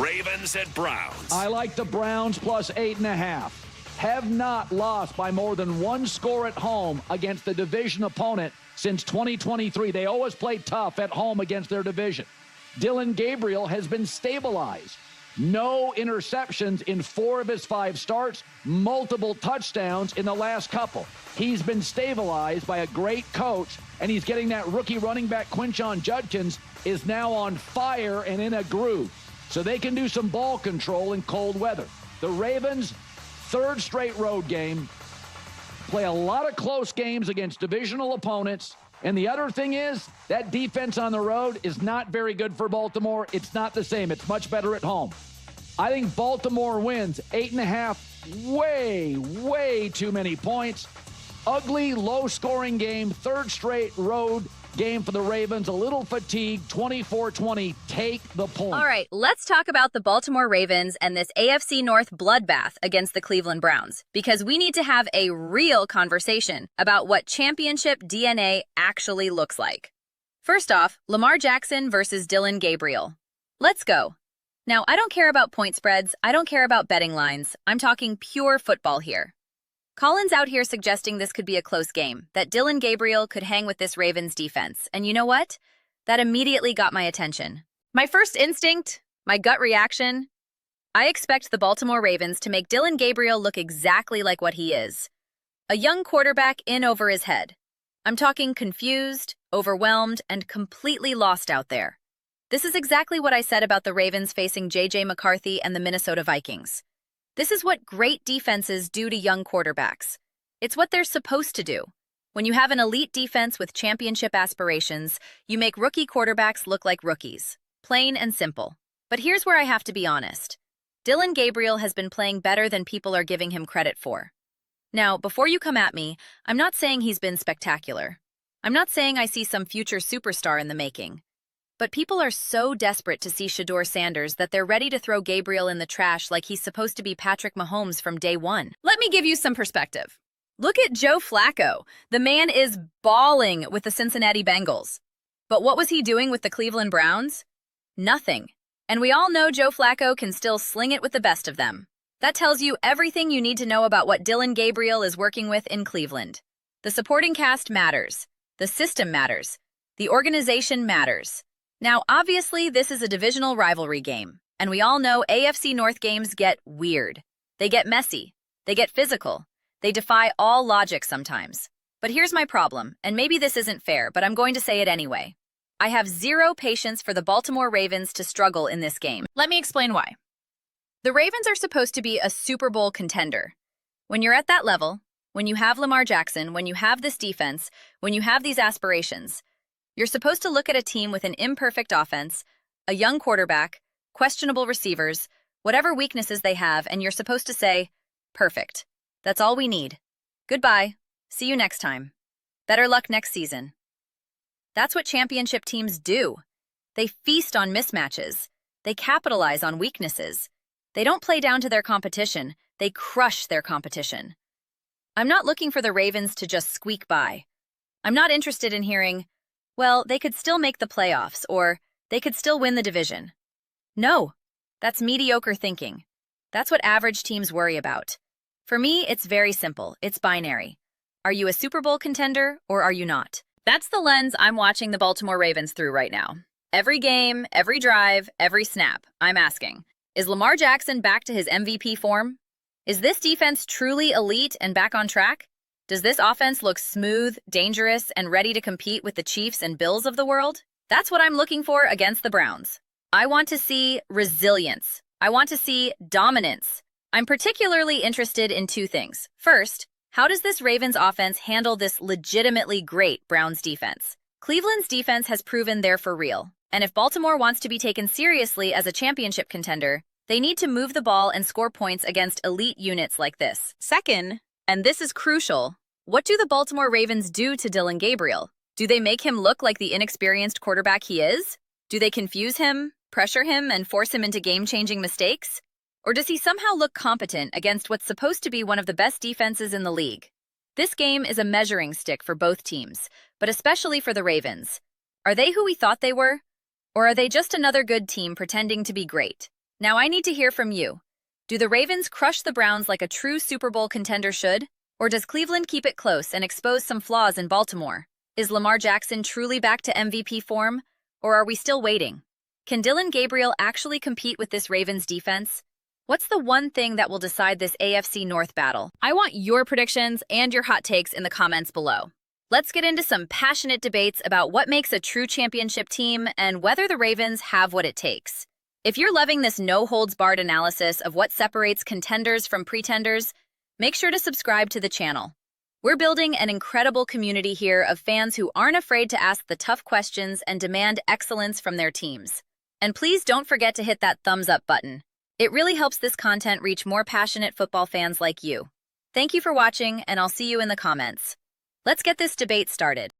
Ravens at Browns. I like the Browns plus 8.5. Have not lost by more than one score at home against the division opponent since 2023. They always play tough at home against their division. Dillon Gabriel has been stabilized. No interceptions in 4 of his 5 starts, multiple touchdowns in the last couple. He's been stabilized by a great coach, and he's getting that rookie running back, Quinshon Judkins, is now on fire and in a groove. So they can do some ball control in cold weather. The Ravens, 3rd straight road game, play a lot of close games against divisional opponents. And the other thing is, that defense on the road is not very good for Baltimore. It's not the same. It's much better at home. I think Baltimore wins 8.5, way too many points. Ugly, low-scoring game, 3rd straight road game for the Ravens. A little fatigued, 24-20. Take the point. All right, let's talk about the Baltimore Ravens and this AFC North bloodbath against the Cleveland Browns, because we need to have a real conversation about what championship DNA actually looks like. First off, Lamar Jackson versus Dillon Gabriel. Let's go. Now, I don't care about point spreads. I don't care about betting lines. I'm talking pure football here. Colin's out here suggesting this could be a close game, that Dillon Gabriel could hang with this Ravens defense. And you know what? That immediately got my attention. My first instinct, my gut reaction, I expect the Baltimore Ravens to make Dillon Gabriel look exactly like what he is. A young quarterback in over his head. I'm talking confused, overwhelmed, and completely lost out there. This is exactly what I said about the Ravens facing J.J. McCarthy and the Minnesota Vikings. This is what great defenses do to young quarterbacks. It's what they're supposed to do. When you have an elite defense with championship aspirations, you make rookie quarterbacks look like rookies. Plain and simple. But here's where I have to be honest. Dillon Gabriel has been playing better than people are giving him credit for. Now, before you come at me, I'm not saying he's been spectacular. I'm not saying I see some future superstar in the making. But people are so desperate to see Shedeur Sanders that they're ready to throw Gabriel in the trash like he's supposed to be Patrick Mahomes from day one. Let me give you some perspective. Look at Joe Flacco. The man is balling with the Cincinnati Bengals. But what was he doing with the Cleveland Browns? Nothing. And we all know Joe Flacco can still sling it with the best of them. That tells you everything you need to know about what Dillon Gabriel is working with in Cleveland. The supporting cast matters. The system matters. The organization matters. Now, obviously, this is a divisional rivalry game, and we all know AFC North games get weird. They get messy. They get physical. They defy all logic sometimes. But here's my problem, and maybe this isn't fair, but I'm going to say it anyway. I have zero patience for the Baltimore Ravens to struggle in this game. Let me explain why. The Ravens are supposed to be a Super Bowl contender. When you're at that level, when you have Lamar Jackson, when you have this defense, when you have these aspirations, you're supposed to look at a team with an imperfect offense, a young quarterback, questionable receivers, whatever weaknesses they have, and you're supposed to say, perfect. That's all we need. Goodbye. See you next time. Better luck next season. That's what championship teams do. They feast on mismatches. They capitalize on weaknesses. They don't play down to their competition. They crush their competition. I'm not looking for the Ravens to just squeak by. I'm not interested in hearing, well, they could still make the playoffs, or they could still win the division. No, that's mediocre thinking. That's what average teams worry about. For me, it's very simple. It's binary. Are you a Super Bowl contender, or are you not? That's the lens I'm watching the Baltimore Ravens through right now. Every game, every drive, every snap, I'm asking, is Lamar Jackson back to his MVP form? Is this defense truly elite and back on track? Does this offense look smooth, dangerous, and ready to compete with the Chiefs and Bills of the world? That's what I'm looking for against the Browns. I want to see resilience. I want to see dominance. I'm particularly interested in 2 things. First, how does this Ravens offense handle this legitimately great Browns defense? Cleveland's defense has proven they're for real. And if Baltimore wants to be taken seriously as a championship contender, they need to move the ball and score points against elite units like this. Second, and this is crucial, what do the Baltimore Ravens do to Dillon Gabriel? Do they make him look like the inexperienced quarterback he is? Do they confuse him, pressure him, and force him into game-changing mistakes? Or does he somehow look competent against what's supposed to be one of the best defenses in the league? This game is a measuring stick for both teams, but especially for the Ravens. Are they who we thought they were? Or are they just another good team pretending to be great? Now I need to hear from you. Do the Ravens crush the Browns like a true Super Bowl contender should? Or does Cleveland keep it close and expose some flaws in Baltimore? Is Lamar Jackson truly back to MVP form? Or are we still waiting? Can Dylan Gabriel actually compete with this Ravens defense? What's the one thing that will decide this AFC North battle? I want your predictions and your hot takes in the comments below. Let's get into some passionate debates about what makes a true championship team and whether the Ravens have what it takes. If you're loving this no-holds-barred analysis of what separates contenders from pretenders, make sure to subscribe to the channel. We're building an incredible community here of fans who aren't afraid to ask the tough questions and demand excellence from their teams. And please don't forget to hit that thumbs up button. It really helps this content reach more passionate football fans like you. Thank you for watching, and I'll see you in the comments. Let's get this debate started.